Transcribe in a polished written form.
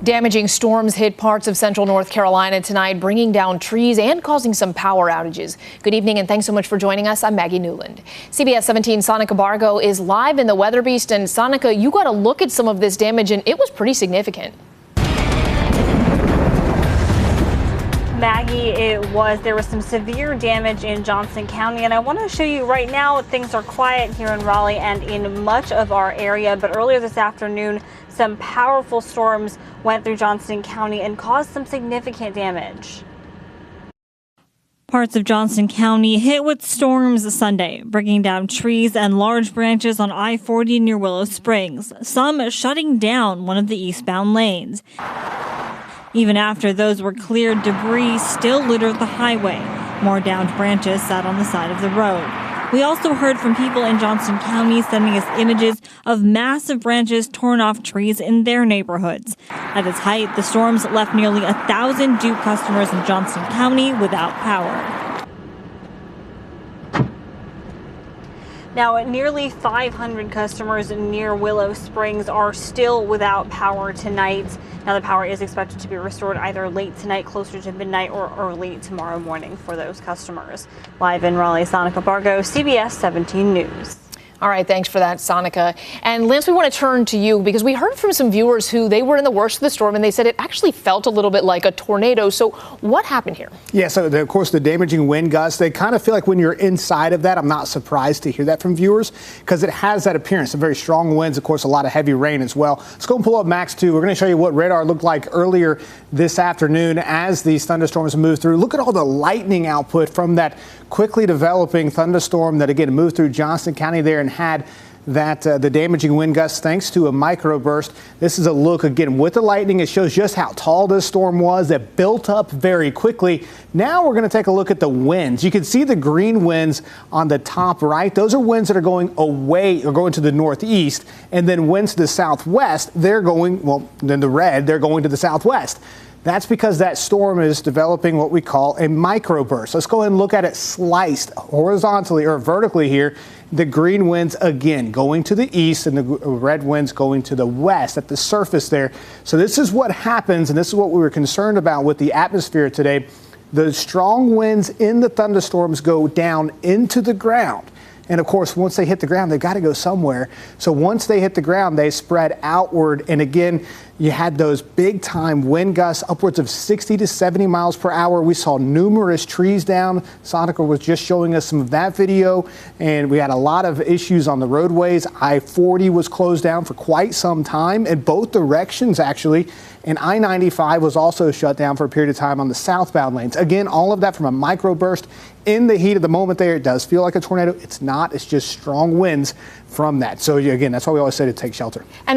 Damaging storms hit parts of central North Carolina tonight, bringing down trees and causing some power outages. Good evening and thanks so much for joining us. I'm Maggie Newland. CBS 17's Sonica Bargo is live in the Weather Beast. And Sonica, you got to look at some of this damage and it was pretty significant. Maggie, there was some severe damage in Johnston County, and I want to show you right now things are quiet here in Raleigh and in much of our area, but earlier this afternoon some powerful storms went through Johnston County and caused some significant damage. Parts of Johnston County hit with storms Sunday, bringing down trees and large branches on I-40 near Willow Springs, some shutting down one of the eastbound lanes. Even after those were cleared, debris still littered the highway. More downed branches sat on the side of the road. We also heard from people in Johnston County sending us images of massive branches torn off trees in their neighborhoods. At its height, the storms left nearly 1,000 Duke customers in Johnston County without power. Now, nearly 500 customers near Willow Springs are still without power tonight. Now, the power is expected to be restored either late tonight, closer to midnight, or early tomorrow morning for those customers. Live in Raleigh, Sonica Bargo, CBS 17 News. All right, thanks for that, Sonica. And Lance, we want to turn to you because we heard from some viewers who they were in the worst of the storm and they said it actually felt a little bit like a tornado. So what happened here? Yeah, so of course the damaging wind gusts, they kind of feel like when you're inside of that, I'm not surprised to hear that from viewers because it has that appearance, some very strong winds, of course, a lot of heavy rain as well. Let's go and pull up Max 2. We're going to show you what radar looked like earlier this afternoon as these thunderstorms moved through. Look at all the lightning output from that quickly developing thunderstorm that again moved through Johnston County there and had that the damaging wind gusts thanks to a microburst. This is a look again with the lightning. It shows just how tall this storm was that built up very quickly. Now we're going to take a look at the winds. You can see the green winds on the top right. Those are winds that are going away or going to the northeast, and then winds to the southwest, they're going, well, then the red, they're going to the southwest. That's because that storm is developing what we call a microburst. Let's go ahead and look at it sliced horizontally or vertically here. The green winds again going to the east and the red winds going to the west at the surface there. So this is what happens, and this is what we were concerned about with the atmosphere today. The strong winds in the thunderstorms go down into the ground. And of course, once they hit the ground, they've got to go somewhere. So once they hit the ground, they spread outward. And again, you had those big time wind gusts, upwards of 60 to 70 miles per hour. We saw numerous trees down. Sonica was just showing us some of that video. And we had a lot of issues on the roadways. I-40 was closed down for quite some time in both directions, actually. And I-95 was also shut down for a period of time on the southbound lanes. Again, all of that from a microburst. In the heat of the moment there, it does feel like a tornado. It's not. It's just strong winds from that. So again, that's why we always say to take shelter. And